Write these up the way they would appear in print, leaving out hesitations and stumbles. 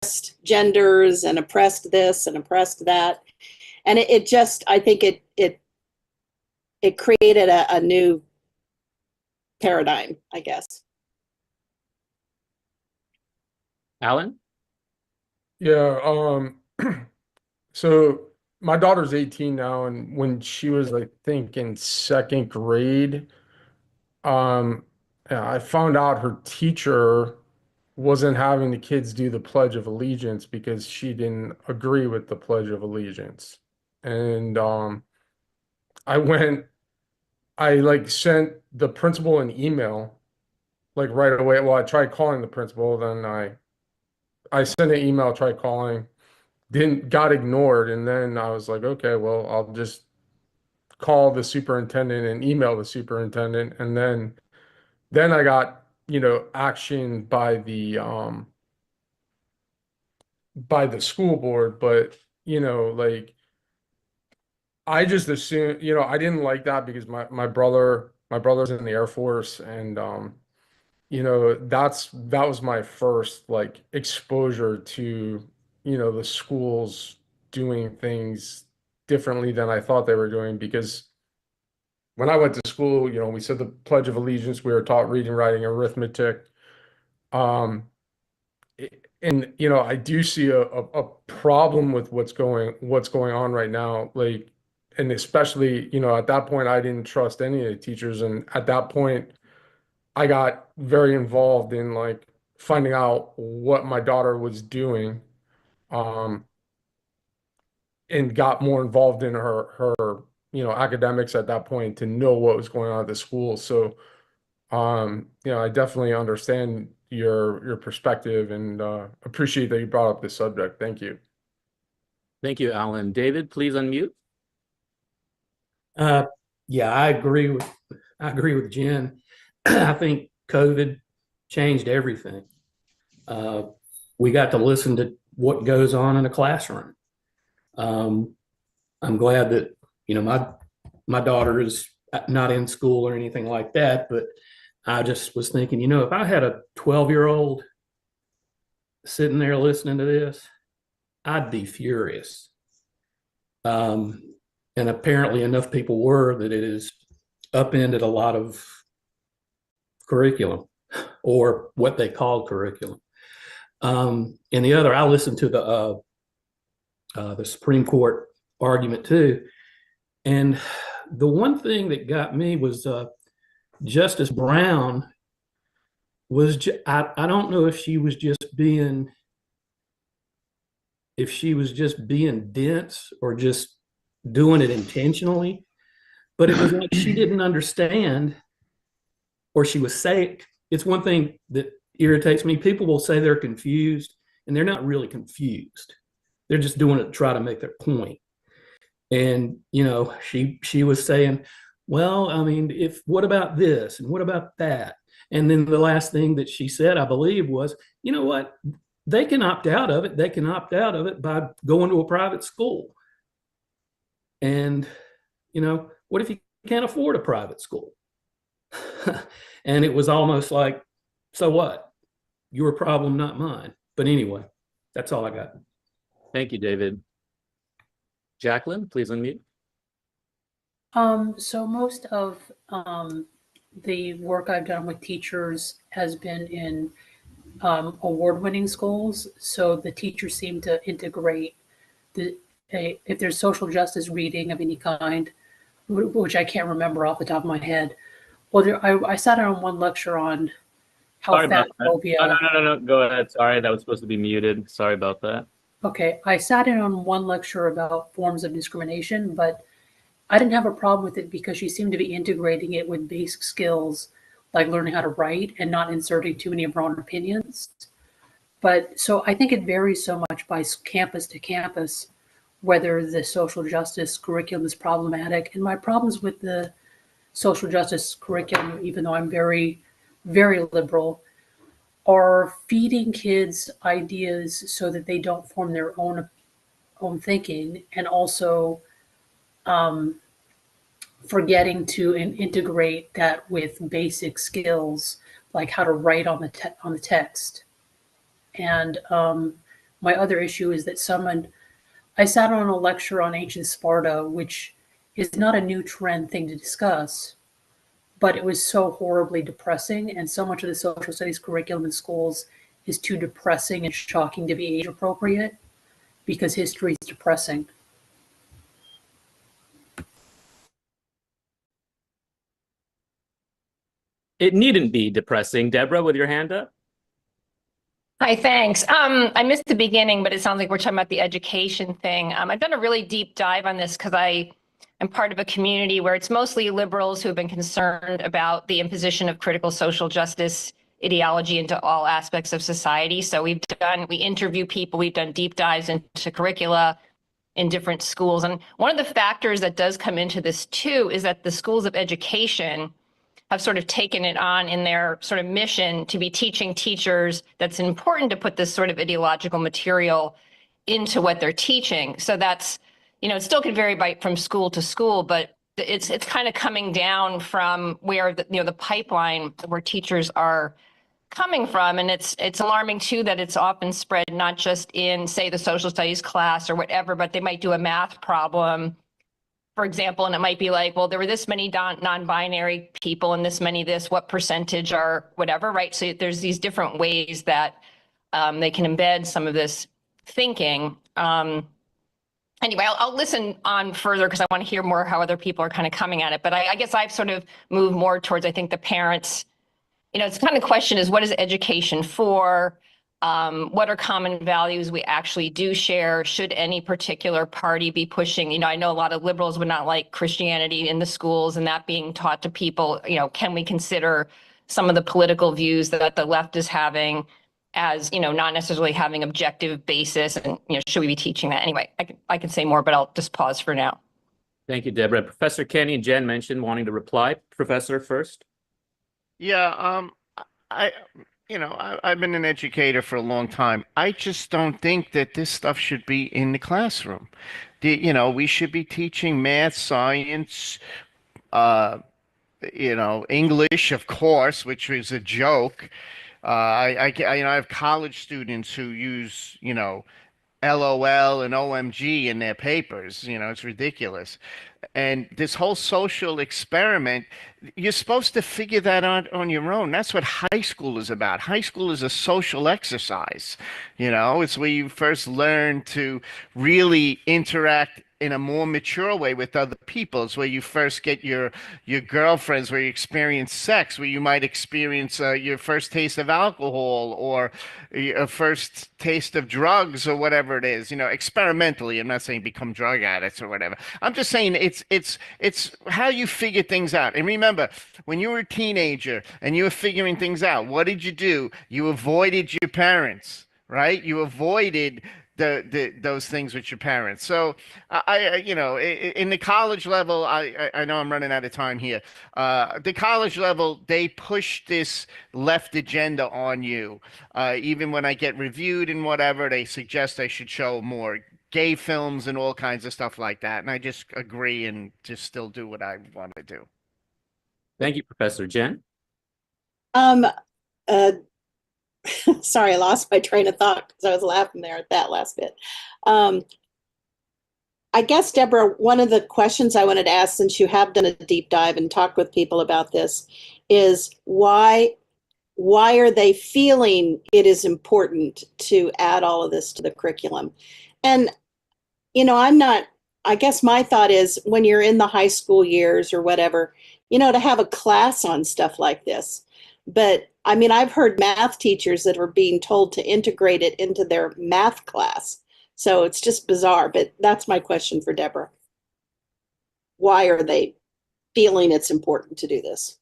oppressed genders and oppressed this and oppressed that. And it just, I think it created a new paradigm, I guess. Alan? Yeah, so my daughter's 18 now, and when she was, I think, in second grade, um, yeah, I found out her teacher wasn't having the kids do the Pledge of Allegiance because she didn't agree with the Pledge of Allegiance. And I went, I like sent the principal an email like right away. Well, I tried calling the principal, then I sent an email, tried calling, didn't got ignored, and then I was like, okay, well, I'll just call the superintendent and email the superintendent, and then I got, action by the school board, but like I just assumed, I didn't like that because my brother's in the Air Force, and that was my first like exposure to, the schools doing things differently than I thought they were doing. Because when I went to school, we said the Pledge of Allegiance, we were taught reading, writing, arithmetic. Um, and I do see a problem with what's going on right now. Like, and especially, at that point, I didn't trust any of the teachers, and at that point, I got very involved in like finding out what my daughter was doing, um, and got more involved in her academics at that point to know what was going on at the school. So, I definitely understand your perspective, and appreciate that you brought up this subject. Thank you. Thank you, Alan. David, please unmute. Yeah, I agree with Jen. I think COVID changed everything. We got to listen to what goes on in a classroom. I'm glad that my daughter is not in school or anything like that, but I just was thinking, if I had a 12-year-old sitting there listening to this, I'd be furious. And apparently enough people were that it has upended a lot of curriculum, or what they call curriculum. And the other, I listened to the Supreme Court argument too. And the one thing that got me was Justice Brown I don't know if she was just being dense or just doing it intentionally, but it was like she didn't understand, or she was saying, it's one thing that irritates me. People will say they're confused, and they're not really confused. They're just doing it to try to make their point. And, she was saying, well, I mean, what about this? And what about that? And then the last thing that she said, I believe, was, you know what? They can opt out of it. They can opt out of it by going to a private school. And, what if you can't afford a private school? And it was almost like, so what? Your problem, not mine. But anyway, that's all I got. Thank you, David. Jacqueline, please unmute. So most of the work I've done with teachers has been in award-winning schools. So the teachers seem to integrate if there's social justice reading of any kind, which I can't remember off the top of my head. Well, I sat on one lecture on how fat phobia. No. Go ahead. Sorry, that was supposed to be muted. Sorry about that. Okay, I sat in on one lecture about forms of discrimination, but I didn't have a problem with it because she seemed to be integrating it with basic skills like learning how to write and not inserting too many of her own opinions. But so I think it varies so much by campus to campus whether the social justice curriculum is problematic. And my problems with the social justice curriculum, even though I'm very, very liberal, are feeding kids ideas so that they don't form their own thinking, and also forgetting to integrate that with basic skills like how to write on the text. And My other issue is that I sat on a lecture on ancient Sparta, which is not a new trend thing to discuss, but it was so horribly depressing, and so much of the social studies curriculum in schools is too depressing and shocking to be age appropriate because history is depressing. It needn't be depressing. Deborah, with your hand up. Hi, thanks. I missed the beginning, but it sounds like we're talking about the education thing. I've done a really deep dive on this because I am part of a community where it's mostly liberals who have been concerned about the imposition of critical social justice ideology into all aspects of society. So we interview people, we've done deep dives into curricula in different schools. And one of the factors that does come into this too is that the schools of education have sort of taken it on in their sort of mission to be teaching teachers that's important to put this sort of ideological material into what they're teaching. So that's, it still can vary from school to school, but it's kind of coming down from where the pipeline where teachers are coming from. And it's alarming too that it's often spread not just in, say, the social studies class or whatever, but they might do a math problem, for example, and it might be like, well, there were this many non-binary people and this many what percentage are whatever, right? So there's these different ways that they can embed some of this thinking. Anyway, I'll listen on further because I want to hear more how other people are kind of coming at it. But I guess I've sort of moved more towards, I think, the parents. It's kind of question is, what is education for? What are common values we actually do share? Should any particular party be pushing? I know a lot of liberals would not like Christianity in the schools and that being taught to people. Can we consider some of the political views that the left is having as, not necessarily having objective basis? And, should we be teaching that? Anyway, I can say more, but I'll just pause for now. Thank you, Deborah. Professor Kenny and Jen mentioned wanting to reply. Professor first. Yeah, I've been an educator for a long time. I just don't think that this stuff should be in the classroom. We should be teaching math, science, uh, English, of course, which is a joke. I have college students who use, LOL and OMG in their papers. It's ridiculous. And this whole social experiment, you're supposed to figure that out on your own. That's what high school is about. High school is a social exercise. It's where you first learn to really interact in a more mature way with other people. It's where you first get your girlfriends, where you experience sex, where you might experience your first taste of alcohol or a first taste of drugs or whatever it is. Experimentally. I'm not saying become drug addicts or whatever. I'm just saying it's how you figure things out. And remember, when you were a teenager and you were figuring things out, what did you do? You avoided your parents, right? You avoided those things with your parents. So in the college level, I know I'm running out of time here. The college level, they push this left agenda on you. Even when I get reviewed and whatever, they suggest I should show more gay films and all kinds of stuff like that. And I just agree and just still do what I want to do. Thank you, Professor. Jen. Sorry, I lost my train of thought because I was laughing there at that last bit. I guess, Deborah, one of the questions I wanted to ask, since you have done a deep dive and talked with people about this, is why are they feeling it is important to add all of this to the curriculum? And, I guess my thought is when you're in the high school years or whatever, to have a class on stuff like this. But I've heard math teachers that are being told to integrate it into their math class. So it's just bizarre, but that's my question for Deborah. Why are they feeling it's important to do this?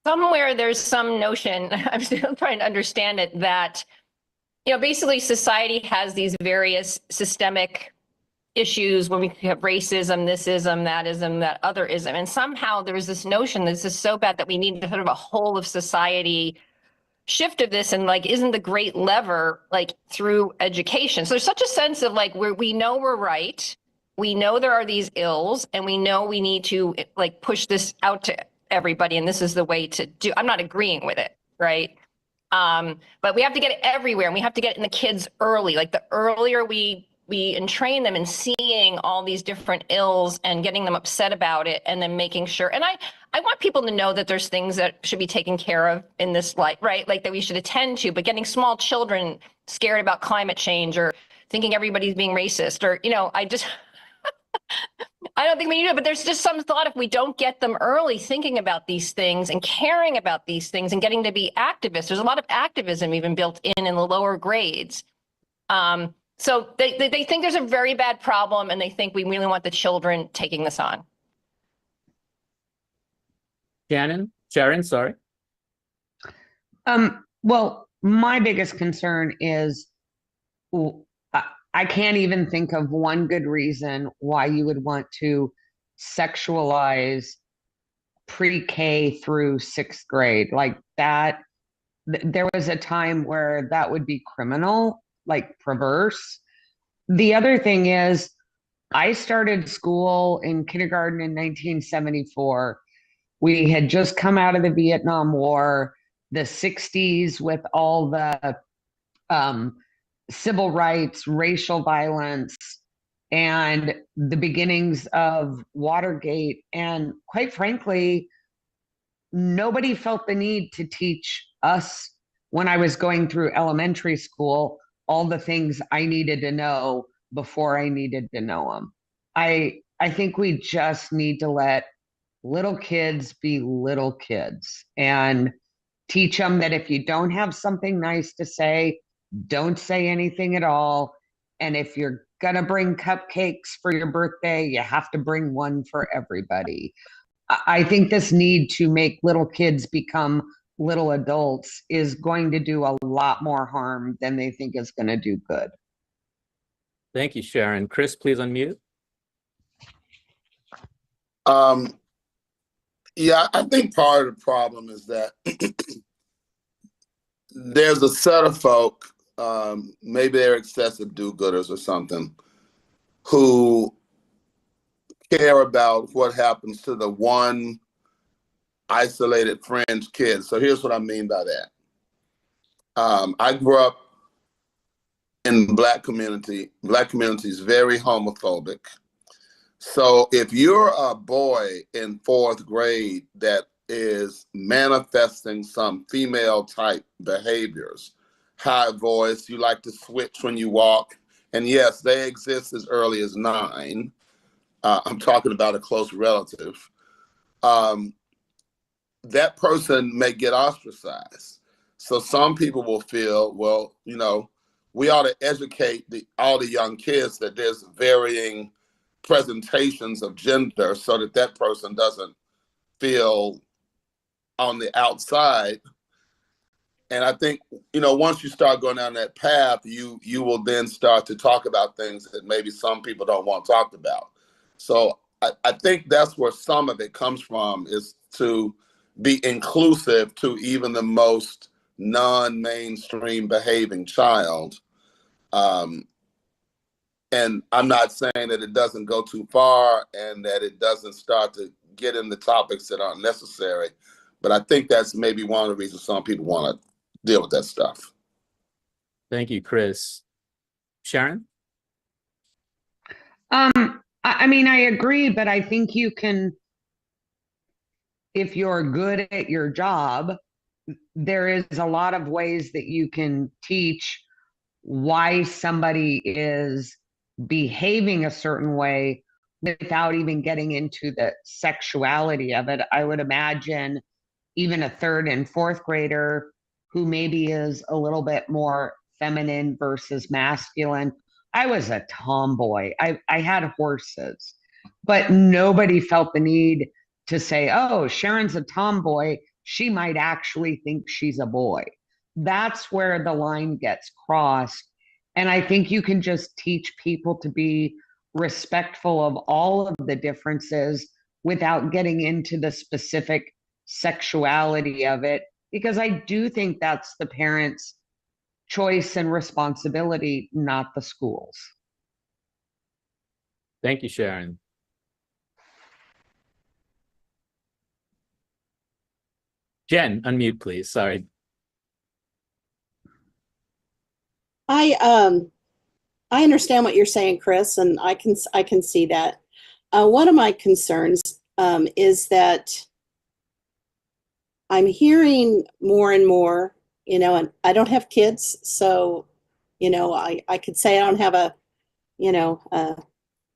Somewhere there's some notion, I'm still trying to understand it, that, basically society has these various systemic issues when we have racism, thisism, thatism, that otherism. And somehow there's this notion that this is so bad that we need sort of a whole of society shift of this, and isn't the great lever through education. So there's such a sense of we know we're right, we know there are these ills, and we know we need to push this out to everybody, and this is the way to do. I'm not agreeing with it, right? But we have to get it everywhere, and we have to get it in the kids early. Like the earlier we entrain them in seeing all these different ills and getting them upset about it, and then making sure. And I want people to know that there's things that should be taken care of in this life, right? Like that we should attend to. But getting small children scared about climate change or thinking everybody's being racist, or I don't think we need it, but there's just some thought if we don't get them early thinking about these things and caring about these things and getting to be activists. There's a lot of activism even built in the lower grades. So they think there's a very bad problem, and they think we really want the children taking this on. Sharon, sorry. Well, my biggest concern is I can't even think of one good reason why you would want to sexualize pre-K through sixth grade like that. There was a time where that would be criminal, like perverse. The other thing is, I started school in kindergarten in 1974. We had just come out of the Vietnam War, the 60s with all the civil rights, racial violence, and the beginnings of Watergate. And quite frankly, nobody felt the need to teach us when I was going through elementary school all the things I needed to know before I needed to know them. I think we just need to let little kids be little kids and teach them that if you don't have something nice to say, don't say anything at all. And if you're gonna bring cupcakes for your birthday, you have to bring one for everybody. I think this need to make little kids become little adults is going to do a lot more harm than they think is going to do good. Thank you, Sharon. Chris, please unmute. Yeah, I think part of the problem is that there's a set of folk, maybe they're excessive do-gooders or something, who care about what happens to the one isolated fringe kid. So here's what I mean by that. I grew up in Black community. Black community is very homophobic. So if you're a boy in 4th grade that is manifesting some female type behaviors, high voice, you like to switch when you walk, and yes, they exist as early as 9. I'm talking about a close relative. That person may get ostracized. So some people will feel, well, you know, we ought to educate all the young kids that there's varying presentations of gender so that that person doesn't feel on the outside. And I think, you know, once you start going down that path, you will then start to talk about things that maybe some people don't want talked about. So I think that's where some of it comes from, is to be inclusive to even the most non-mainstream behaving child. And I'm not saying that it doesn't go too far and that it doesn't start to get into topics that aren't necessary, but I think that's maybe one of the reasons some people want to deal with that stuff. Thank you, Chris. Sharon? I mean, I agree, but I think you can, if you're good at your job, there is a lot of ways that you can teach why somebody is behaving a certain way without even getting into the sexuality of it. I would imagine even a 3rd and 4th grader who maybe is a little bit more feminine versus masculine. I was a tomboy. I had horses, but nobody felt the need to say, oh, Sharon's a tomboy. She might actually think she's a boy. That's where the line gets crossed. And I think you can just teach people to be respectful of all of the differences without getting into the specific sexuality of it, because I do think that's the parents' choice and responsibility, not the schools. Thank you, Sharon. Jen, unmute, please. Sorry. I understand what you're saying, Chris, and I can see that. One of my concerns is that I'm hearing more and more, and I don't have kids, so I could say I don't have a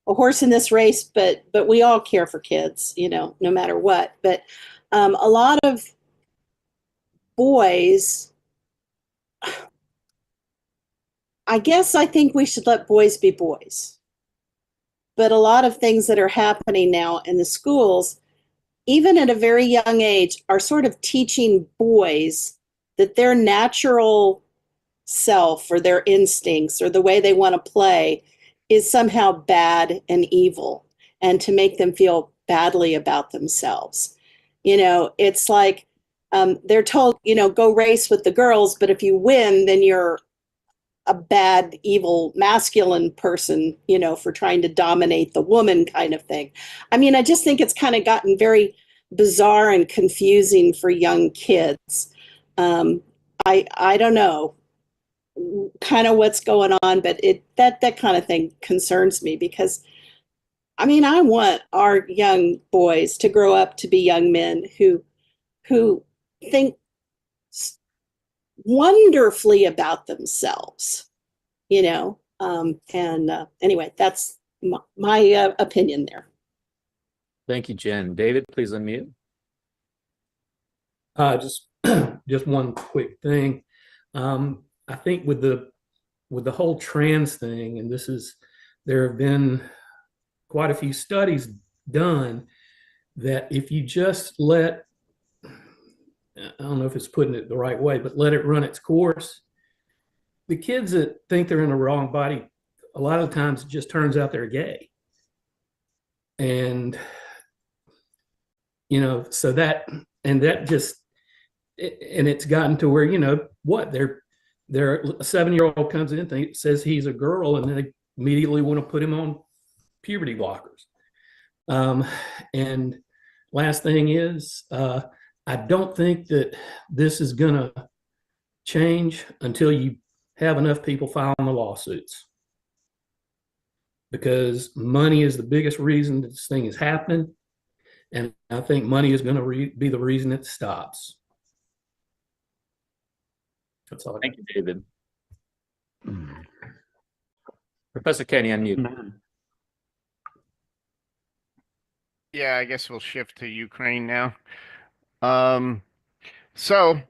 horse in this race, but we all care for kids, no matter what. But a lot of boys, I guess I think we should let boys be boys. But a lot of things that are happening now in the schools, even at a very young age, are sort of teaching boys that their natural self or their instincts or the way they want to play is somehow bad and evil, and to make them feel badly about themselves. It's like they're told, go race with the girls, but if you win, then you're a bad, evil, masculine person, for trying to dominate the woman kind of thing. I mean, I just think it's kind of gotten very bizarre and confusing for young kids. I don't know kind of what's going on, but that kind of thing concerns me because I mean, I want our young boys to grow up to be young men who think wonderfully about themselves, and anyway, that's my opinion there. Thank you, Jen. David, please unmute. Just just one quick thing. I think with the whole trans thing, and there have been quite a few studies done that if you just I don't know if it's putting it the right way, but let it run its course, the kids that think they're in the wrong body, a lot of times it just turns out they're gay. And, so that just, and it's gotten to where, a 7-year-old comes in, says he's a girl, and they immediately want to put him on puberty blockers. And last thing is, I don't think that this is going to change until you have enough people filing the lawsuits, because money is the biggest reason that this thing is happening. And I think money is going to be the reason it stops. That's all. Thank you, David. Professor Kenny, unmute. Yeah, I guess we'll shift to Ukraine now. So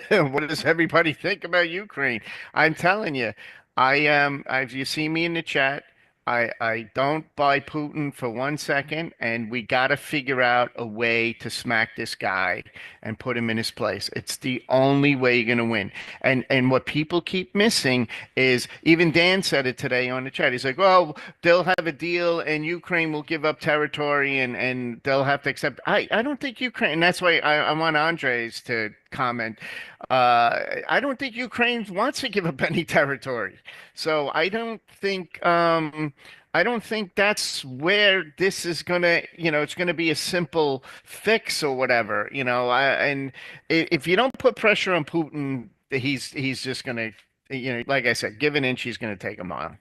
what does everybody think about Ukraine? I'm telling you, if you see me in the chat, I don't buy Putin for 1 second, and we got to figure out a way to smack this guy and put him in his place. It's the only way you're going to win. And what people keep missing is, even Dan said it today on the chat. He's like, well, they'll have a deal and Ukraine will give up territory and they'll have to accept. I don't think Ukraine, and that's why I want Andres to comment. I don't think Ukraine wants to give up any territory. So I don't think that's where this is gonna, it's gonna be a simple fix or whatever, and if you don't put pressure on Putin, he's just gonna, like I said, give an inch, he's gonna take a mile.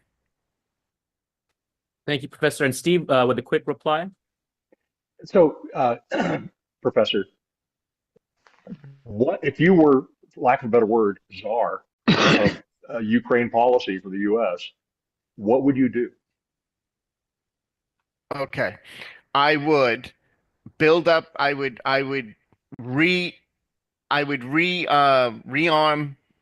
Thank you, Professor. And Steve, with a quick reply. So, Professor, what if you were, for lack of a better word, czar of Ukraine policy for the U.S., what would you do? Okay. I would build up, rearm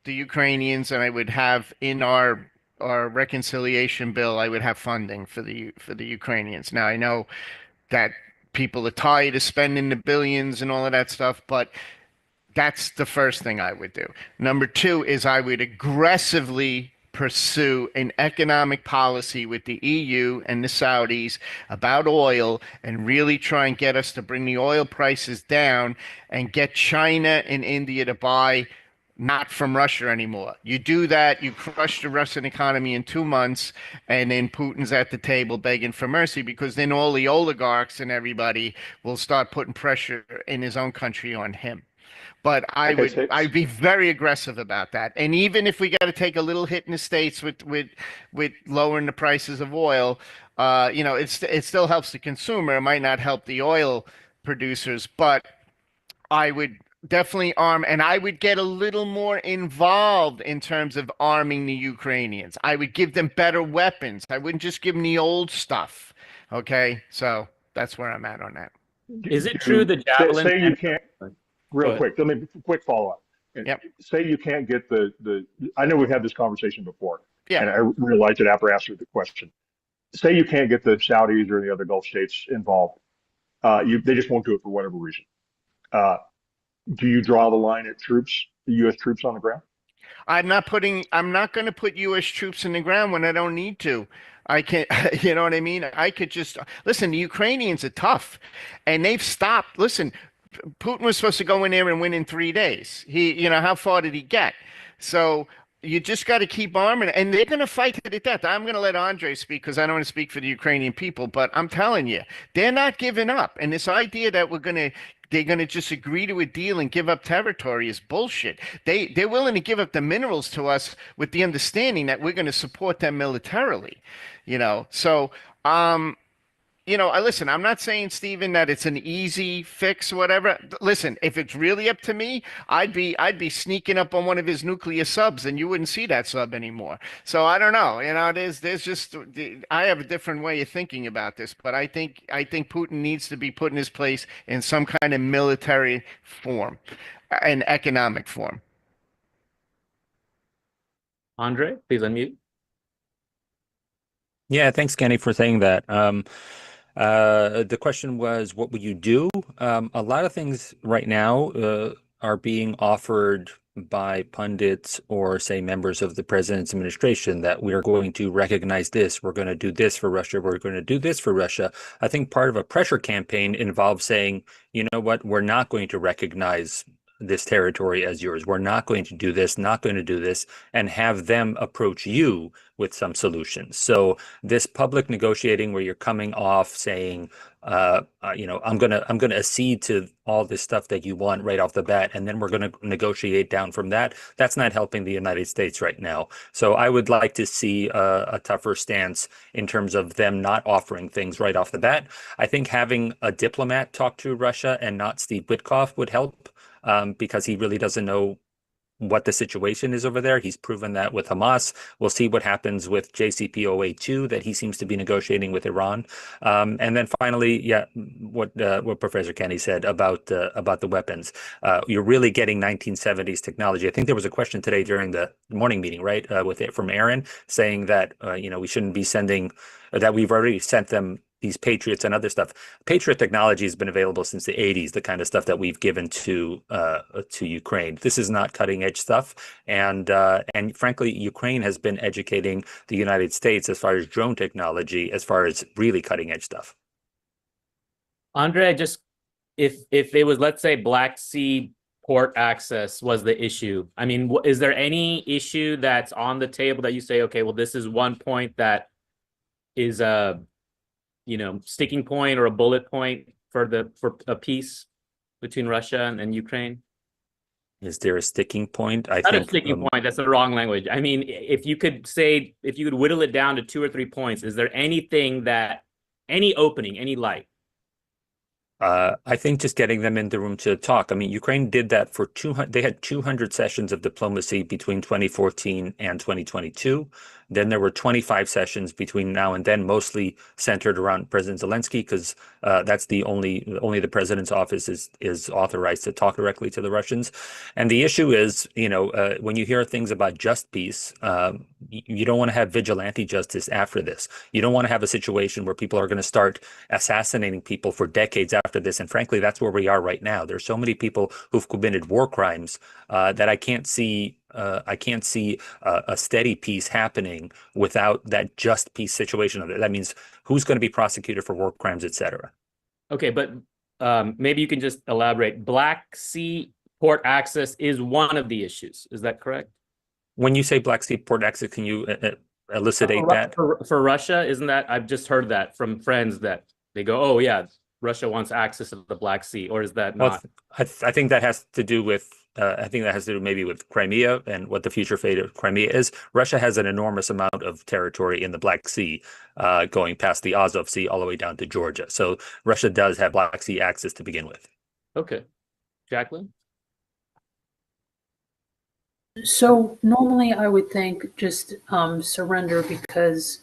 the Ukrainians, and I would have in our reconciliation bill, I would have funding for the Ukrainians. Now I know that people are tired of spending the billions and all of that stuff, but that's the first thing I would do. Number two is I would aggressively pursue an economic policy with the EU and the Saudis about oil, and really try and get us to bring the oil prices down and get China and India to buy not from Russia anymore. You do that, you crush the Russian economy in 2 months, and then Putin's at the table begging for mercy, because then all the oligarchs and everybody will start putting pressure in his own country on him. But Okay, I'd be very aggressive about that. And even if we got to take a little hit in the States with lowering the prices of oil, it still helps the consumer. It might not help the oil producers, but I would definitely arm, and I would get a little more involved in terms of arming the Ukrainians. I would give them better weapons. I wouldn't just give them the old stuff. Okay, so that's where I'm at on that. Is it true the javelin? say you can't, Go real ahead. quick, let me quick follow up. And Yep. say you can't get I know we've had this conversation before, Yeah. and I realized it after I asked you the question. Say you can't get the Saudis or the other Gulf states involved. They just won't do it for whatever reason. Uh, do you draw the line at troops, the U.S. troops on the ground? I'm not going to put U.S. troops in the ground when I don't need to. I can, you know what I mean? I could just listen. The Ukrainians are tough, and they've stopped. Listen, Putin was supposed to go in there and win in 3 days. How far did he get? So you just got to keep arming, and they're going to fight to the death. I'm going to let Andre speak because I don't want to speak for the Ukrainian people, but I'm telling you, they're not giving up. And this idea that they're going to just agree to a deal and give up territory is bullshit. They're willing to give up the minerals to us with the understanding that we're going to support them militarily. So listen, I'm not saying, Stephen, that it's an easy fix or whatever. Listen, if it's really up to me, I'd be sneaking up on one of his nuclear subs and you wouldn't see that sub anymore. So I don't know. There's just I have a different way of thinking about this, but I think Putin needs to be put in his place in some kind of military form, an economic form. Andre, please unmute. Yeah, thanks, Kenny, for saying that. The question was, what would you do? A lot of things right now are being offered by pundits or, say, members of the president's administration that we are going to recognize this, we're going to do this for Russia, we're going to do this for Russia. I think part of a pressure campaign involves saying, you know what, we're not going to recognize this territory as yours. We're not going to do this, not going to do this, and have them approach you with some solutions. So this public negotiating where you're coming off saying, I'm gonna accede to all this stuff that you want right off the bat, and then we're gonna negotiate down from that. That's not helping the United States right now. So I would like to see a tougher stance in terms of them not offering things right off the bat. I think having a diplomat talk to Russia and not Steve Witkoff would help. Because he really doesn't know what the situation is over there. He's proven that with Hamas. We'll see what happens with JCPOA2 that he seems to be negotiating with Iran. And then finally, what Professor Kenny said about the weapons. You're really getting 1970s technology. I think there was a question today during the morning meeting, right, from Aaron saying that we shouldn't be sending, that we've already sent them these Patriots and other stuff. Patriot technology has been available since the 80s, the kind of stuff that we've given to Ukraine. This is not cutting edge stuff. And frankly, Ukraine has been educating the United States as far as drone technology, as far as really cutting edge stuff. Andre, if it was, let's say, Black Sea port access was the issue, I mean, is there any issue that's on the table that you say, okay, well, this is one point that is a sticking point or a bullet point for a peace between Russia and Ukraine? Is there a sticking point? Not a sticking point. That's the wrong language. I mean, if you could whittle it down to 2 or 3 points, is there anything any opening, any light? I think just getting them in the room to talk. I mean, Ukraine did that for 200. They had 200 sessions of diplomacy between 2014 and 2022. Then there were 25 sessions between now and then, mostly centered around President Zelensky, because that's only the president's office is authorized to talk directly to the Russians. And the issue is, when you hear things about just peace, you don't want to have vigilante justice after this. You don't want to have a situation where people are going to start assassinating people for decades after this. And frankly, that's where we are right now. There's so many people who've committed war crimes that I can't see a steady peace happening without that just peace situation. That means who's going to be prosecuted for war crimes, etc. Okay, but maybe you can just elaborate. Black Sea port access is one of the issues. Is that correct? When you say Black Sea port access, can you elucidate that? For Russia, isn't that? I've just heard that from friends that they go, oh yeah, Russia wants access to the Black Sea, or is that Well, not? I think that has to do with I think that has to do maybe with Crimea and what the future fate of Crimea is. Russia has an enormous amount of territory in the Black Sea, going past the Azov Sea all the way down to Georgia. So Russia does have Black Sea access to begin with. Okay. Jacqueline? So normally I would think just surrender because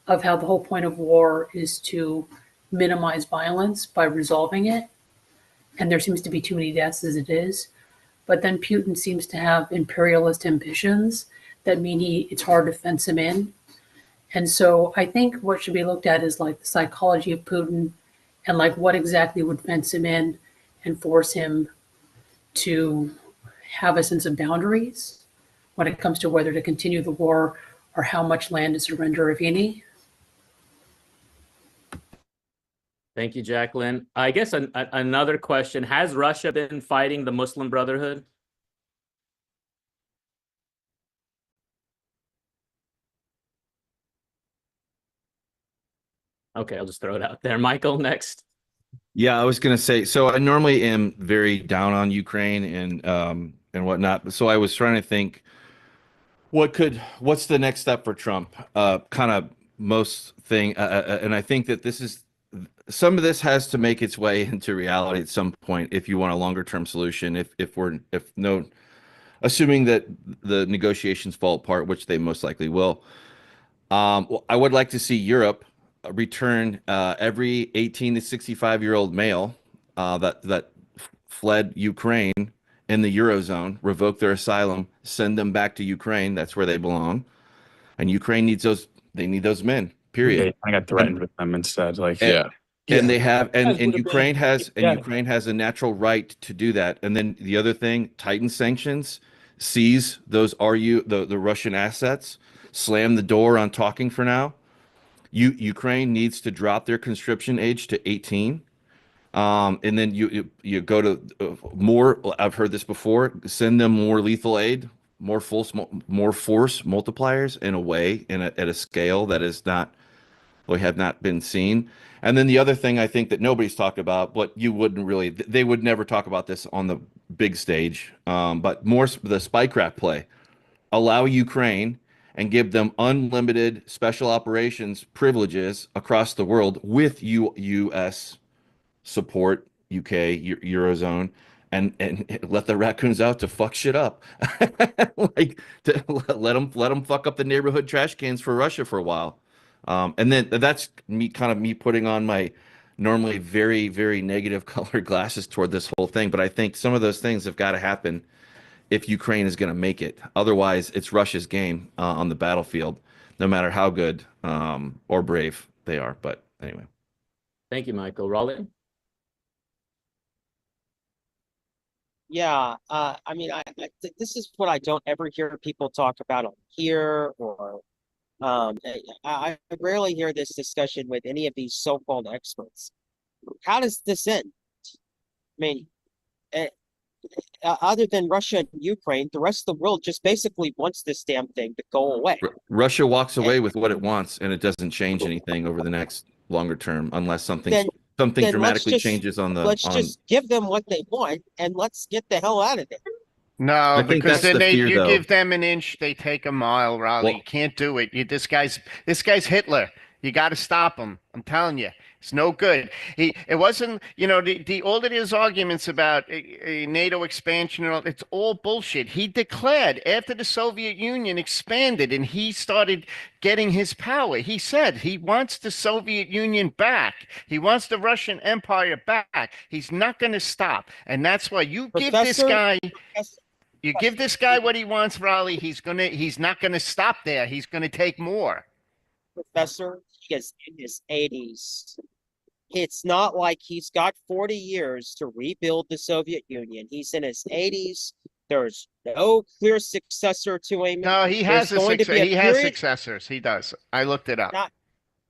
of how the whole point of war is to minimize violence by resolving it. And there seems to be too many deaths as it is. But then Putin seems to have imperialist ambitions that mean it's hard to fence him in. And so I think what should be looked at is like the psychology of Putin and like what exactly would fence him in and force him to have a sense of boundaries when it comes to whether to continue the war or how much land to surrender, if any. Thank you, Jacqueline. I guess another question, has Russia been fighting the Muslim Brotherhood? Okay, I'll just throw it out there. Michael, next. Yeah, I was gonna say, so I normally am very down on Ukraine and whatnot. So I was trying to think what's the next step for Trump? Kind of most thing, and I think that some of this has to make its way into reality at some point if you want a longer term solution. Assuming that the negotiations fall apart, which they most likely will. Well, I would like to see Europe return every 18 to 65-year-old male that fled Ukraine in the Eurozone, revoke their asylum, send them back to Ukraine. That's where they belong. And Ukraine needs they need those men, period. I got threatened with them instead. Like, And, yeah. and they have, and Guys would've Ukraine been- Ukraine has a natural right to do that. And then the other thing, tighten sanctions, seize the Russian assets, slam the door on talking for now. Ukraine needs to drop their conscription age to 18. And then you go to more. I've heard this before. Send them more lethal aid, more force multipliers in a way, at a scale that is not, we have not been seen. And then the other thing I think that nobody's talked about, but they would never talk about this on the big stage. But more the spycraft play, allow Ukraine and give them unlimited special operations privileges across the world with U.S. support, UK, Eurozone, and let the raccoons out to fuck shit up. Like, to let them fuck up the neighborhood trash cans for Russia for a while. And then that's me putting on my normally very, very negative colored glasses toward this whole thing. But I think some of those things have got to happen if Ukraine is going to make it. Otherwise, it's Russia's game on the battlefield, no matter how good or brave they are. But anyway. Thank you, Michael. Raleigh? Yeah, I mean, I think this is what I don't ever hear people talk about on here, or I rarely hear this discussion with any of these so-called experts. How does this end? I mean, other than Russia and Ukraine, the rest of the world just basically wants this damn thing to go away. Russia walks away with what it wants, and it doesn't change anything over the next longer term, unless something dramatically changes on the. Let's just give them what they want, and let's get the hell out of there. No, think because that's then the fear, you though. give them an inch, they take a mile, Raleigh. Well- You can't do it. This guy's Hitler. You got to stop him. I'm telling you, it's no good. It wasn't, all of his arguments about a NATO expansion and all, it's all bullshit. He declared after the Soviet Union expanded and he started getting his power. He said he wants the Soviet Union back. He wants the Russian Empire back. He's not going to stop, and that's why you give this guy. You give this guy what he wants, Raleigh. He's not gonna stop there. He's gonna take more. Professor, he is in his 80s. It's not like he's got 40 years to rebuild the Soviet Union. He's in his 80s. There's no clear successor to him. No, he has He has successors. He does. I looked it up.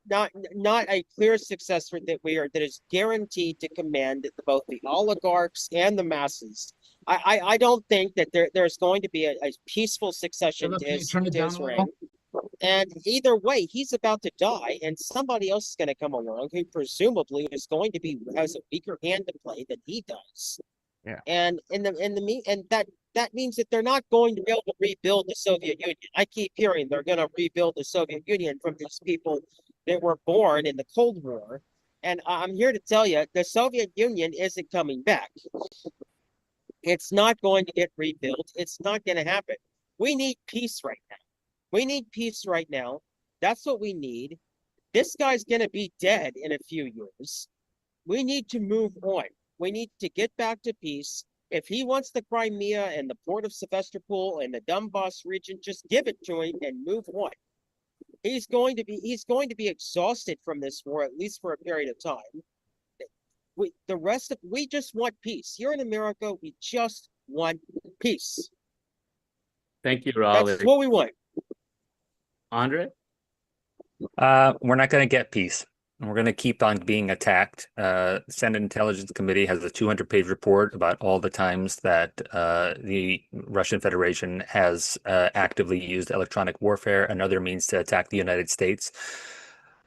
Not a clear successor that is guaranteed to command both the oligarchs and the masses. I don't think that there's going to be a peaceful succession to his reign. And either way, he's about to die, and somebody else is going to come along who presumably is going to be has a weaker hand to play than he does. Yeah. And that means that they're not going to be able to rebuild the Soviet Union. I keep hearing they're going to rebuild the Soviet Union from these people that were born in the Cold War. And I'm here to tell you, the Soviet Union isn't coming back. It's not going to get rebuilt. It's not going to happen. We need peace right now. We need peace right now. That's what we need. This guy's going to be dead in a few years. We need to move on. We need to get back to peace. If he wants the Crimea and the port of Sevastopol and the Donbass region, just give it to him and move on. He's going to be exhausted from this war, at least for a period of time. We just want peace. Here in America, we just want peace. Thank you, Raleigh. That's what we want. Andre? We're not going to get peace. We're going to keep on being attacked. Senate Intelligence Committee has a 200-page report about all the times that the Russian Federation has actively used electronic warfare and other means to attack the United States.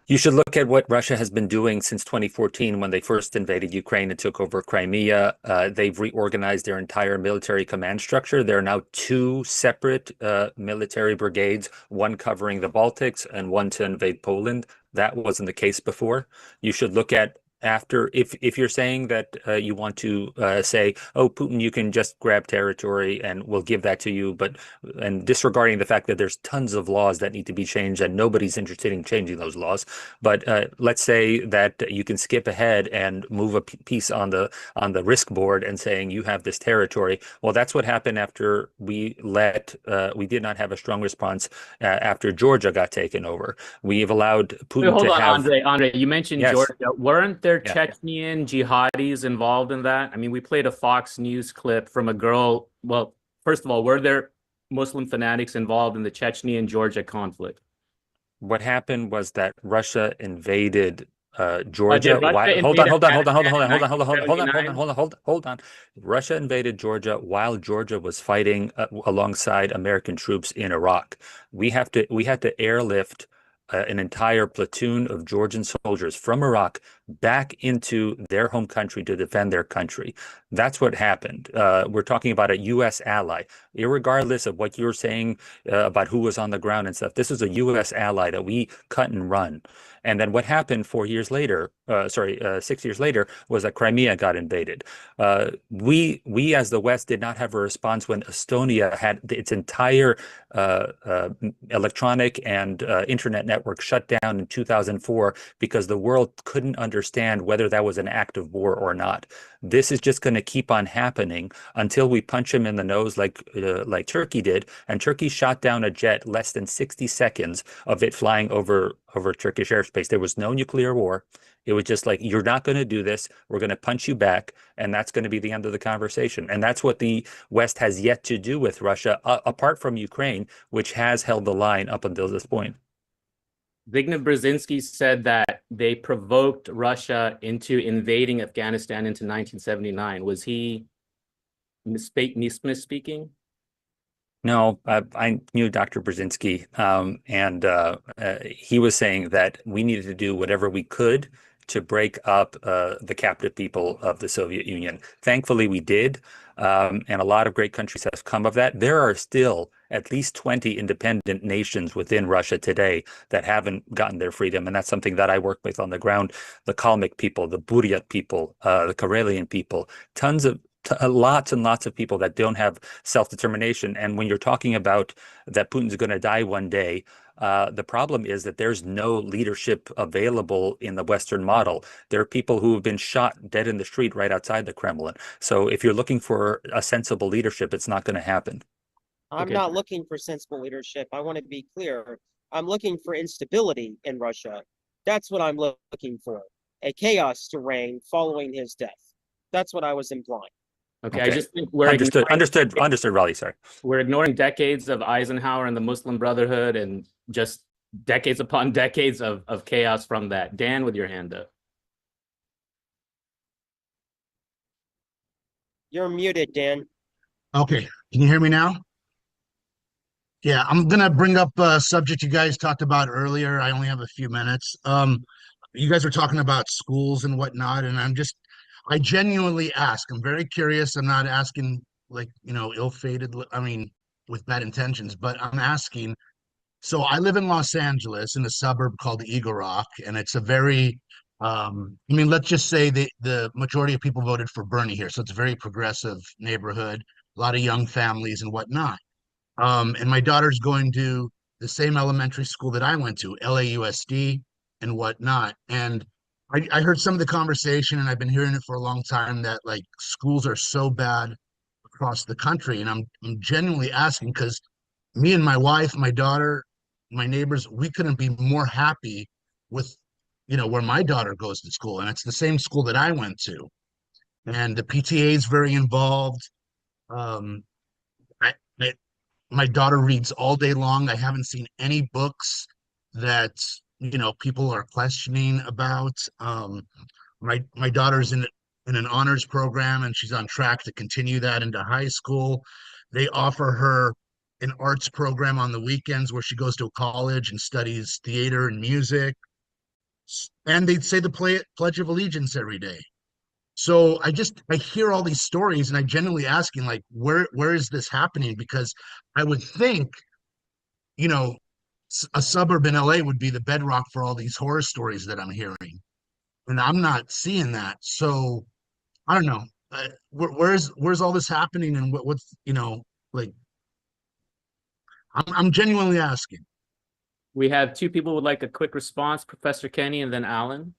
You should look at what Russia has been doing since 2014 when they first invaded Ukraine and took over Crimea. They've reorganized their entire military command structure. There are now two separate military brigades, one covering the Baltics and one to invade Poland. That wasn't the case before. You should look at if you're saying that you want to say, oh, Putin, you can just grab territory and we'll give that to you, and disregarding the fact that there's tons of laws that need to be changed and nobody's interested in changing those laws. But let's say that you can skip ahead and move a piece on the risk board and saying you have this territory. Well, that's what happened after we did not have a strong response after Georgia got taken over. We've allowed Putin Hold to on, have. Andre, you mentioned Yes. Georgia. Weren't there Yeah. Chechnyan jihadis involved in that? I mean, we played a Fox News clip from a girl. Well, first of all, were there Muslim fanatics involved in the Chechnyan Georgia conflict? What happened was that Russia invaded Georgia. Russia Hold invade on. Russia invaded Georgia while Georgia was fighting alongside American troops in Iraq. We had to airlift an entire platoon of Georgian soldiers from Iraq back into their home country to defend their country. That's what happened. We're talking about a U.S. ally. Irregardless of what you're saying about who was on the ground and stuff, this is a U.S. ally that we cut and run. And then what happened 6 years later, was that Crimea got invaded. We as the West did not have a response when Estonia had its entire electronic and internet network shut down in 2004 because the world couldn't understand whether that was an act of war or not. This is just going to keep on happening until we punch him in the nose like Turkey did. And Turkey shot down a jet less than 60 seconds of it flying over Turkish airspace. There was no nuclear war. It was just like, you're not going to do this. We're going to punch you back. And that's going to be the end of the conversation. And that's what the West has yet to do with Russia, apart from Ukraine, which has held the line up until this point. Zbigniew Brzezinski said that they provoked Russia into invading Afghanistan into 1979. Was he misspeaking? No, I knew Dr. Brzezinski, and he was saying that we needed to do whatever we could to break up the captive people of the Soviet Union. Thankfully, we did, and a lot of great countries have come of that. There are still at least 20 independent nations within Russia today that haven't gotten their freedom, and that's something that I work with on the ground. The Kalmyk people, the Buryat people, the Karelian people, lots and lots of people that don't have self-determination. And when you're talking about that Putin's going to die one day, the problem is that there's no leadership available in the Western model. There are people who have been shot dead in the street right outside the Kremlin. So if you're looking for a sensible leadership, it's not going to happen. I'm not looking for sensible leadership. I want to be clear. I'm looking for instability in Russia. That's what I'm looking for. A chaos to reign following his death. That's what I was implying. Okay, I just think we're understood, Raleigh. Sorry, we're ignoring decades of Eisenhower and the Muslim Brotherhood, and just decades upon decades of chaos from that. Dan, with your hand up. You're muted, Dan. Okay, can you hear me now? Yeah, I'm gonna bring up a subject you guys talked about earlier. I only have a few minutes. You guys were talking about schools and whatnot, and I genuinely ask. I'm very curious. I'm not asking like, ill-fated, I mean, with bad intentions, but I'm asking. So I live in Los Angeles in a suburb called Eagle Rock, and it's a very, I mean, let's just say the majority of people voted for Bernie here, so it's a very progressive neighborhood, a lot of young families and whatnot. And my daughter's going to the same elementary school that I went to, LAUSD and whatnot. And I heard some of the conversation, and I've been hearing it for a long time that like schools are so bad across the country. And I'm genuinely asking because me and my wife, my daughter, my neighbors, we couldn't be more happy with, where my daughter goes to school. And it's the same school that I went to. And the PTA is very involved. Um, I, I my daughter reads all day long. I haven't seen any books that people are questioning about. My daughter's in an honors program, and she's on track to continue that into high school. They offer her an arts program on the weekends where she goes to a college and studies theater and music. And they say the Pledge of Allegiance every day. So I hear all these stories, and I genuinely asking like, where is this happening? Because I would think, you know a suburb in LA would be the bedrock for all these horror stories that I'm hearing, and I'm not seeing that. So I don't know. Where's all this happening, and what's like? I'm genuinely asking. We have two people would like a quick response, Professor Kenny and then Alan.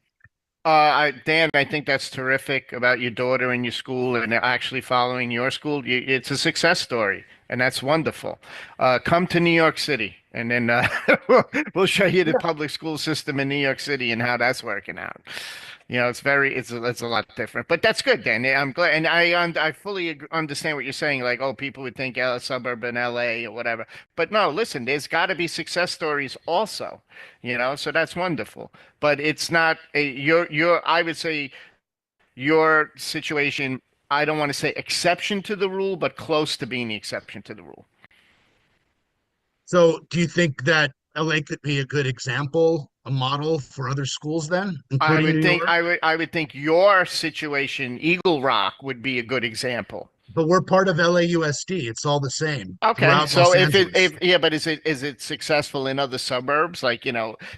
Dan, I think that's terrific about your daughter and your school and actually following your school. It's a success story, and that's wonderful. Come to New York City, and then we'll show you the public school system in New York City and how that's working out. It's a lot different, but that's good, Dan. I'm glad, and I fully understand what you're saying. Like, oh, people would think suburban LA or whatever, but no, listen, there's got to be success stories also, so that's wonderful. But it's not I would say your situation, I don't want to say exception to the rule, but close to being the exception to the rule. So do you think that LA could be a good example, a model for other schools then, I including would New think York? I would think your situation, Eagle Rock, would be a good example. But we're part of LAUSD. It's all the same Okay, throughout so Los if it Angeles. if yeah, but is it successful in other suburbs? Like,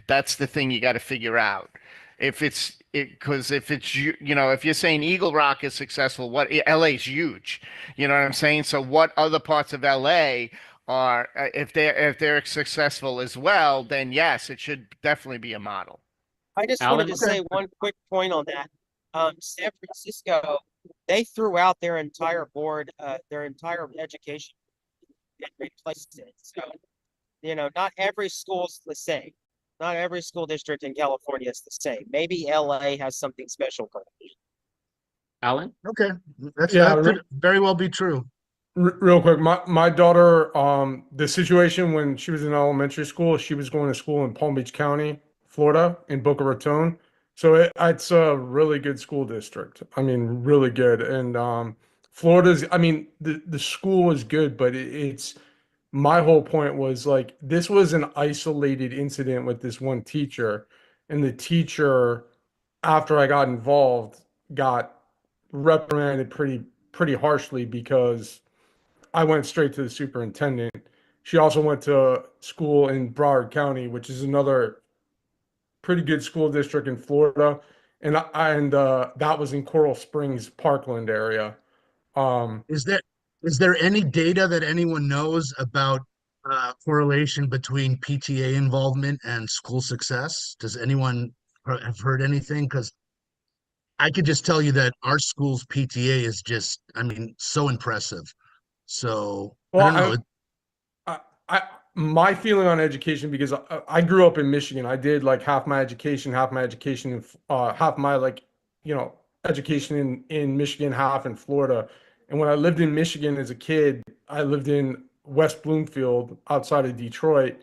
that's the thing you got to figure out. If it's because if it's if you're saying Eagle Rock is successful, what LA's huge. You know what I'm saying? So what other parts of LA are if they're successful as well, then yes, it should definitely be a model. I just wanted Alan? to Okay. say one quick point on that. San Francisco, they threw out their entire board, their entire education and replaced it. So, not every school's the same. Not every school district in California is the same. Maybe LA has something special going on. Alan? Okay. Yeah, That could very well be true. Real quick, my daughter, the situation when she was in elementary school, she was going to school in Palm Beach County, Florida, in Boca Raton. So it's a really good school district. I mean, really good. And Florida's, I mean, the school is good, but it's my whole point was like this was an isolated incident with this one teacher, and the teacher, after I got involved, got reprimanded pretty harshly because I went straight to the superintendent. She also went to school in Broward County, which is another pretty good school district in Florida, and that was in Coral Springs, Parkland area. Um, Is there any data that anyone knows about correlation between PTA involvement and school success? Does anyone have heard anything? Because I could just tell you that our school's PTA is just, I mean, so impressive. So I well, don't know. I my feeling on education because I grew up in Michigan. I did like half my education, half my like education in Michigan, half in Florida. And when I lived in Michigan as a kid, I lived in West Bloomfield outside of Detroit,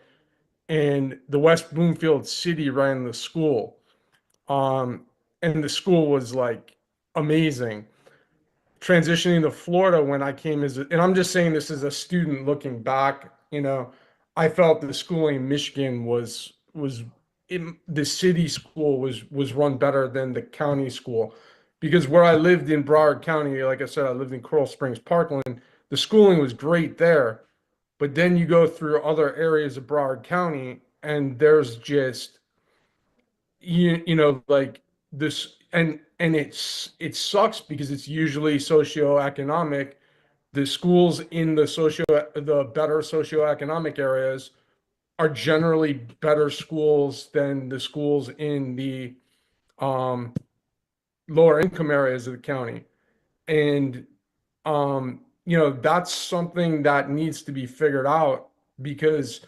and the West Bloomfield city ran the school. Um, and the school was like amazing. Transitioning to Florida when I came and I'm just saying this as a student looking back, I felt the schooling in Michigan was in the city school was run better than the county school, because where I lived in Broward County, like I said, I lived in Coral Springs, Parkland. The schooling was great there, but then you go through other areas of Broward County, and there's just like this, and it sucks because it's usually socioeconomic. The schools in the better socioeconomic areas are generally better schools than the schools in the um, lower income areas of the county. And that's something that needs to be figured out, because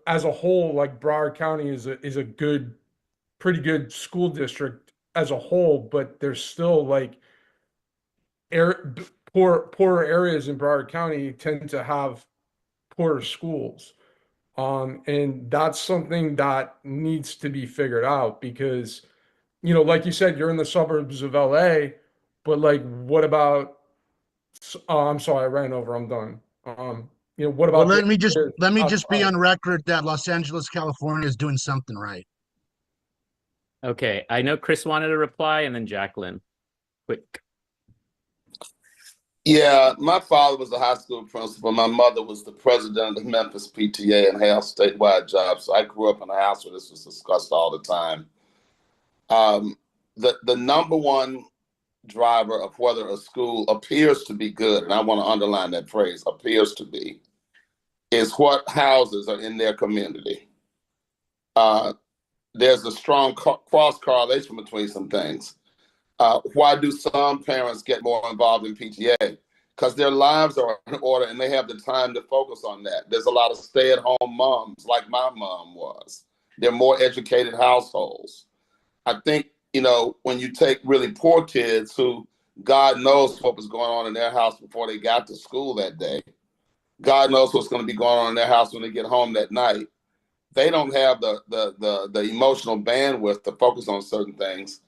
as a whole, like Broward County is a good, pretty good school district as a whole, but there's still like air, poorer areas in Broward County tend to have poorer schools. And that's something that needs to be figured out, because, like you said, you're in the suburbs of LA, but like, what about, I'm sorry, I ran over, I'm done. What Well, about the areas let me just be outside? on record that Los Angeles, California is doing something right. Okay, I know Chris wanted to reply, and then Jacqueline. Quick. Yeah, my father was a high school principal. My mother was the president of the Memphis PTA and held statewide jobs. So I grew up in a house where this was discussed all the time. The number one driver of whether a school appears to be good, and I want to underline that phrase, appears to be, is what houses are in their community. There's a strong cross correlation between some things. Why do some parents get more involved in PTA? Because their lives are in order and they have the time to focus on that. There's a lot of stay-at-home moms, like my mom was. They're more educated households. I think, when you take really poor kids who God knows what was going on in their house before they got to school that day, God knows what's going to be going on in their house when they get home that night. They don't have the emotional bandwidth to focus on certain things.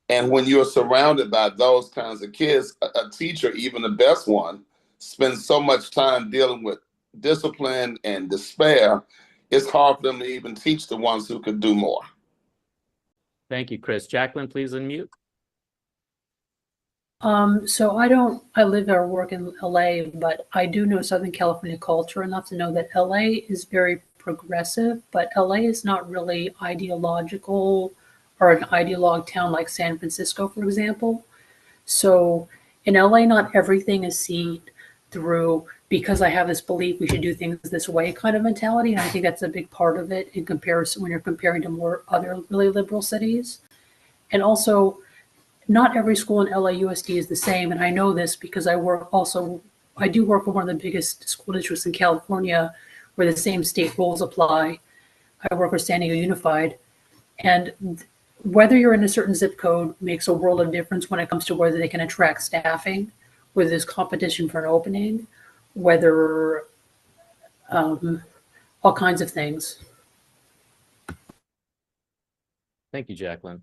And when you're surrounded by those kinds of kids, a teacher, even the best one, spends so much time dealing with discipline and despair, it's hard for them to even teach the ones who could do more. Thank you, Chris. Jacqueline, please unmute. So I live or work in LA, but I do know Southern California culture enough to know that LA is very progressive, but LA is not really ideological or an ideologue town like San Francisco, for example. So in LA, not everything is seen through because I have this belief we should do things this way kind of mentality. And I think that's a big part of it in comparison when you're comparing to more other really liberal cities. And also, not every school in LAUSD is the same. And I know this because I do work for one of the biggest school districts in California where the same state rules apply. I work for San Diego Unified. And whether you're in a certain zip code makes a world of difference when it comes to whether they can attract staffing, whether there's competition for an opening, whether all kinds of things. Thank you, Jacqueline.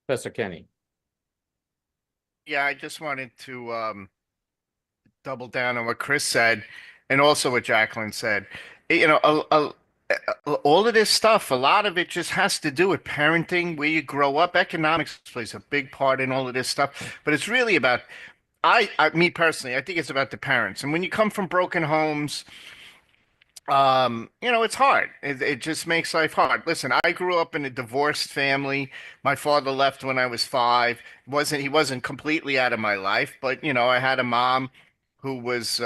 Professor Kenny. Yeah, I just wanted to double down on what Chris said and also what Jacqueline said. All of this stuff, a lot of it just has to do with parenting, where you grow up. Economics plays a big part in all of this stuff, but it's really about, me personally, I think it's about the parents. And when you come from broken homes, it's hard. It just makes life hard. Listen, I grew up in a divorced family. My father left when I was 5. He wasn't completely out of my life, but I had a mom who was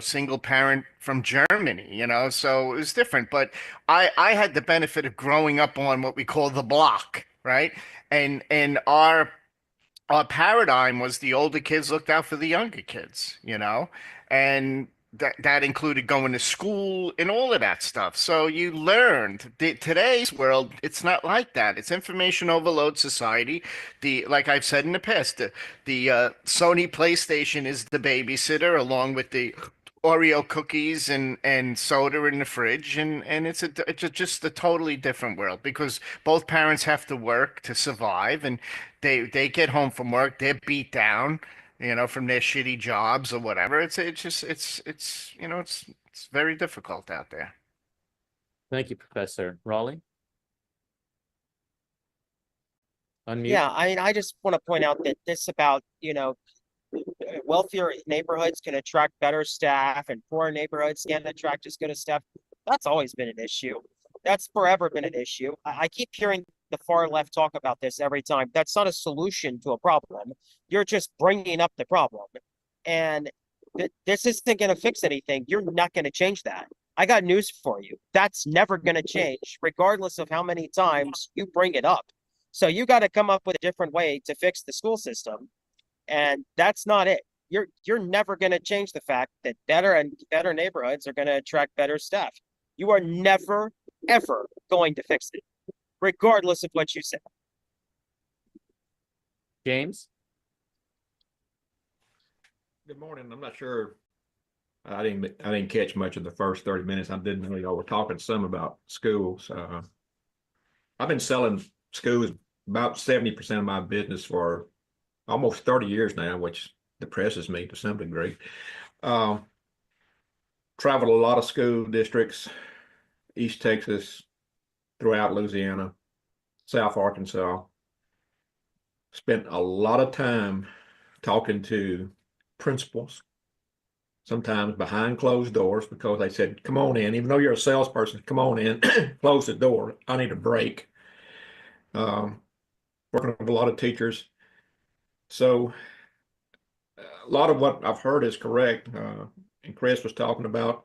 single parent from Germany, so it was different. But I had the benefit of growing up on what we call the block, right? And our paradigm was the older kids looked out for the younger kids, and that included going to school and all of that stuff. So you learned. Today's world, it's not like that. It's information overload society. Like I've said in the past, the Sony PlayStation is the babysitter along with the Oreo cookies and soda in the fridge, and just a totally different world because both parents have to work to survive, and they get home from work, they're beat down, from their shitty jobs or whatever. It's very difficult out there. Thank you, Professor. Raleigh? Unmute. Yeah, I just want to point out that this about, wealthier neighborhoods can attract better staff and poor neighborhoods can't attract as good a staff. That's always been an issue. That's forever been an issue. I keep hearing the far left talk about this every time. That's not a solution to a problem. You're just bringing up the problem. And this isn't going to fix anything. You're not going to change that. I got news for you. That's never going to change, regardless of how many times you bring it up. So you got to come up with a different way to fix the school system. And that's not it. You're never going to change the fact that better neighborhoods are going to attract better staff. You are never, ever going to fix it, regardless of what you say. James? Good morning. I'm not sure. I didn't catch much of the first 30 minutes. I didn't know y'all were talking some about schools. I've been selling schools about 70% of my business for almost 30 years now, which depresses me to some degree. Traveled a lot of school districts, East Texas, throughout Louisiana, South Arkansas. Spent a lot of time talking to principals, sometimes behind closed doors, because they said, come on in, even though you're a salesperson, come on in, close the door. I need a break. Working with a lot of teachers. So a lot of what I've heard is correct. And Chris was talking about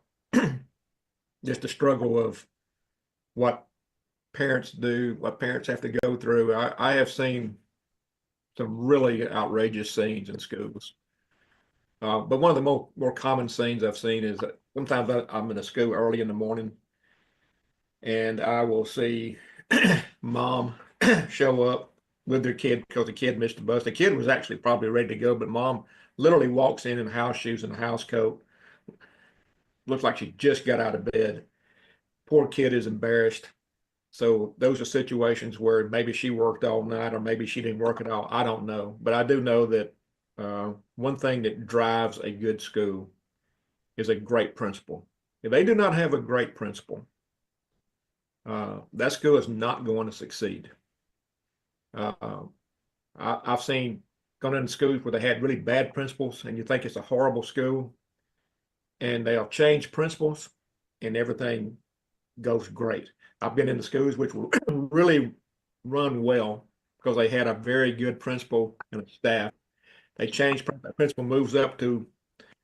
just the struggle of what parents do, what parents have to go through. I have seen some really outrageous scenes in schools. But one of the more common scenes I've seen is that sometimes I'm in a school early in the morning and I will see mom show up with their kid because the kid missed the bus. The kid was actually probably ready to go, but mom literally walks in house shoes and a house coat. Looks like she just got out of bed. Poor kid is embarrassed. So those are situations where maybe she worked all night or maybe she didn't work at all. I don't know. But I do know that one thing that drives a good school is a great principal. If they do not have a great principal, that school is not going to succeed. I've seen gone into schools where they had really bad principals and you think it's a horrible school, and they'll change principals and everything goes great. I've been in the schools which were really run well because they had a very good principal and a staff. They change, the principal moves up to,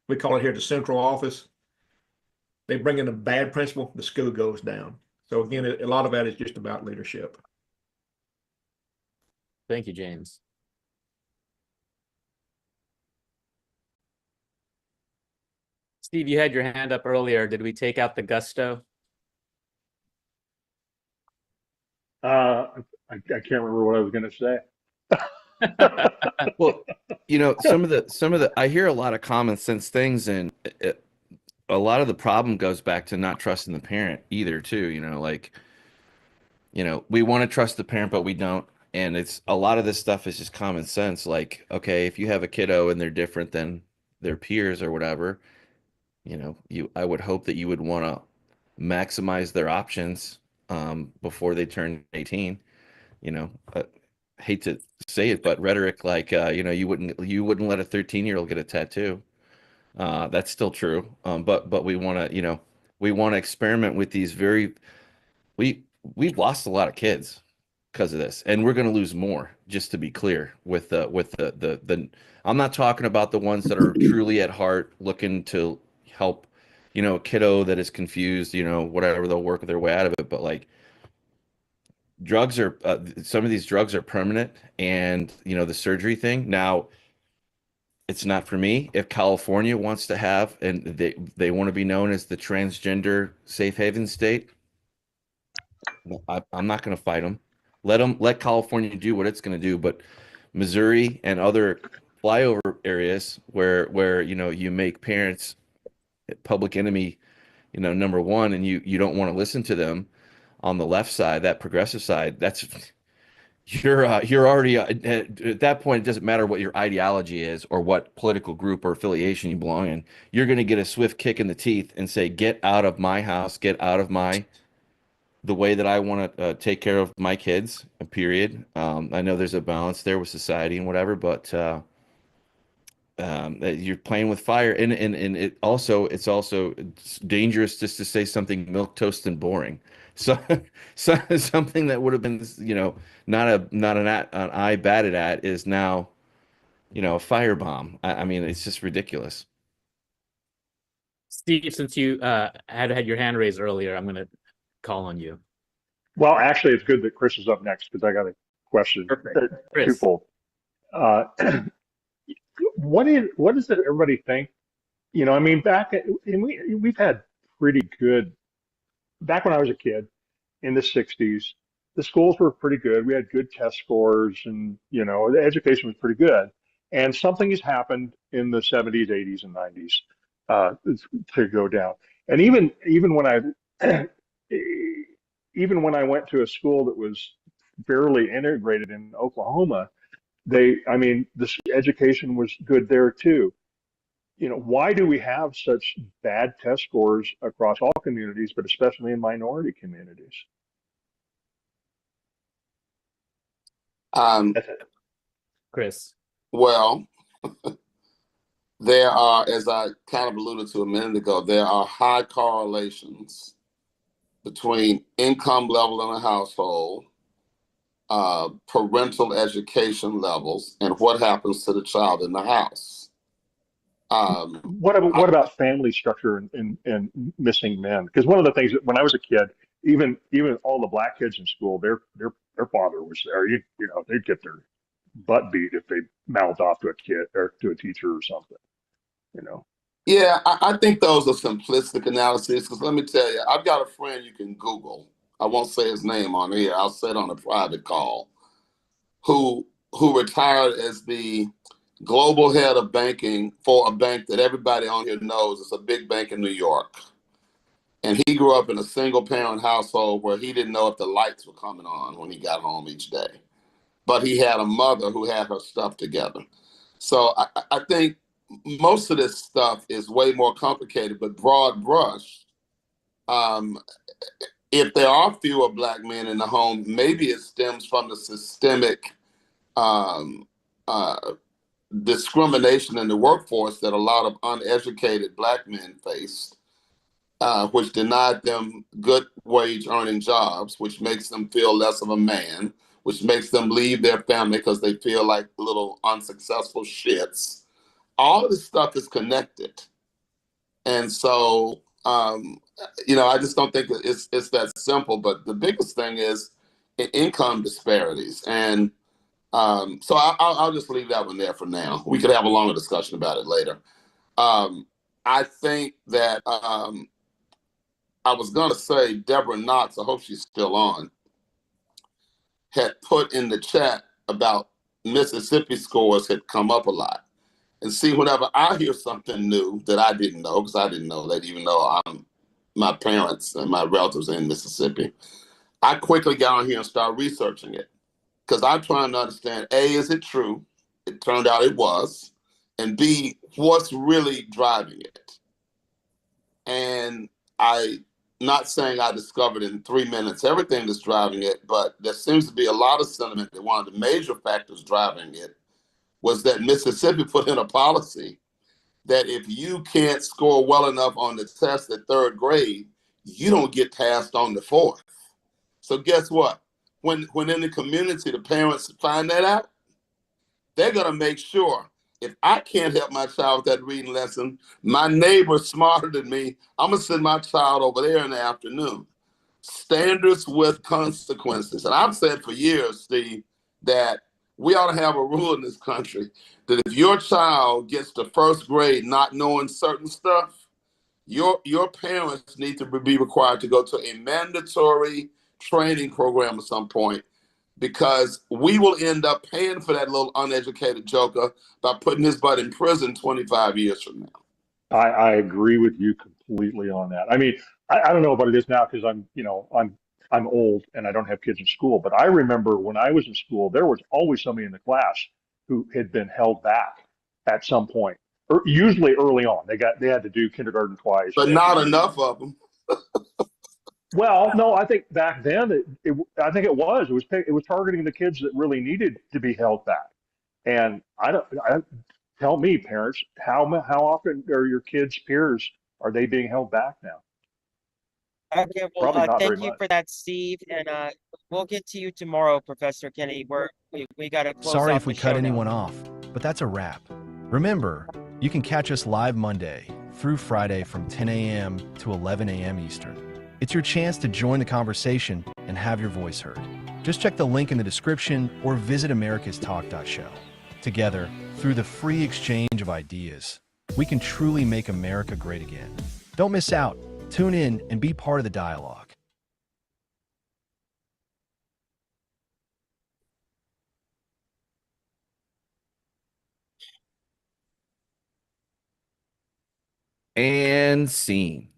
we call it here the central office. They bring in a bad principal, the school goes down. So again, a lot of that is just about leadership. Thank you, James. Steve, you had your hand up earlier. Did we take out the gusto? I can't remember what I was going to say. Well, some of the I hear a lot of common sense things, and a lot of the problem goes back to not trusting the parent either, too. We want to trust the parent, but we don't. And it's a lot of this stuff is just common sense. Like, okay, if you have a kiddo and they're different than their peers or whatever, I would hope that you would want to maximize their options before they turn 18. Hate to say it, but rhetoric like you wouldn't let a 13-year-old get a tattoo. That's still true. But we want to experiment with these we've lost a lot of kids because of this, and we're going to lose more, just to be clear, with the I'm not talking about the ones that are truly at heart looking to help a kiddo that is confused, whatever, they'll work their way out of it. But like, drugs are some of these drugs are permanent, and the surgery thing now, it's not for me. If California wants to have, and they want to be known as the transgender safe haven state, I'm not going to fight them. Let California do what it's going to do. But Missouri and other flyover areas where you make parents public enemy, number one, and you don't want to listen to them on the left side, that progressive side, that's you're already at that point. It doesn't matter what your ideology is or what political group or affiliation you belong in. You're going to get a swift kick in the teeth and say, "Get out of my house! Get out of the way that I want to take care of my kids." Period. I know there's a balance there with society and whatever, but you're playing with fire, and it's dangerous just to say something milk toast and boring. So, something that would have been, not an eye batted at is now, a firebomb. I mean, it's just ridiculous. Steve, since you had your hand raised earlier, I'm going to call on you. Well, actually, it's good that Chris is up next because I got a question. Perfect. Chris. Twofold. Uh, what does everybody think? I mean, and we've had pretty good, back when I was a kid in the 60s, the schools were pretty good. We had good test scores and, the education was pretty good. And something has happened in the 70s, 80s, and 90s to go down. And even when I went to a school that was fairly integrated in Oklahoma, this education was good there too. Why do we have such bad test scores across all communities, but especially in minority communities? That's it. Chris. Well, there are, as I kind of alluded to a minute ago, there are high correlations between income level in a household, parental education levels, and what happens to the child in the house. What about family structure and missing men? Because one of the things that when I was a kid, even all the black kids in school, their father was there. They'd get their butt beat if they mouthed off to a kid or to a teacher or something. Yeah, I think those are simplistic analyses because let me tell you, I've got a friend you can Google. I won't say his name on here. I'll say it on a private call. Who retired as the global head of banking for a bank that everybody on here knows is a big bank in New York. And he grew up in a single parent household where he didn't know if the lights were coming on when he got home each day. But he had a mother who had her stuff together. So I think most of this stuff is way more complicated, but broad brush. If there are fewer black men in the home, maybe it stems from the systemic discrimination in the workforce that a lot of uneducated black men faced, which denied them good wage earning jobs, which makes them feel less of a man, which makes them leave their family because they feel like little unsuccessful shits. All of this stuff is connected. And so, I just don't think it's that simple. But the biggest thing is income disparities. And so I'll just leave that one there for now. We could have a longer discussion about it later. I think that I was going to say Deborah Knox, I hope she's still on, had put in the chat about Mississippi scores had come up a lot. And see, whenever I hear something new that I didn't know, because I didn't know that even though my parents and my relatives are in Mississippi, I quickly got on here and started researching it. Because I'm trying to understand, A, is it true? It turned out it was. And B, what's really driving it? And not saying I discovered in 3 minutes everything that's driving it, but there seems to be a lot of sentiment that one of the major factors driving it was that Mississippi put in a policy that if you can't score well enough on the test at third grade, you don't get passed on to fourth. So guess what? When in the community, the parents find that out, they're going to make sure if I can't help my child with that reading lesson, my neighbor's smarter than me, I'm going to send my child over there in the afternoon. Standards with consequences. And I've said for years, Steve, that we ought to have a rule in this country that if your child gets to first grade not knowing certain stuff, your parents need to be required to go to a mandatory training program at some point, because we will end up paying for that little uneducated joker by putting his butt in prison 25 years from now. I agree with you completely on that. I mean, I don't know what it is now because I'm old and I don't have kids in school, but I remember when I was in school, there was always somebody in the class who had been held back at some point, or usually early on. They had to do kindergarten twice, or But they had to not do. enough of them. Well, no, I think back then I think it was targeting the kids that really needed to be held back. And tell me, parents, how often are your kids' peers are they being held back now? Okay, well, Probably not very thank you much. for that, Steve, and we'll get to you tomorrow, Professor Kenny. We got to close Sorry out if we the cut show now. anyone off, but that's a wrap. Remember, you can catch us live Monday through Friday from 10 a.m. to 11 a.m. Eastern. It's your chance to join the conversation and have your voice heard. Just check the link in the description or visit americastalk.show. Together, through the free exchange of ideas, we can truly make America great again. Don't miss out. Tune in and be part of the dialogue. And scene.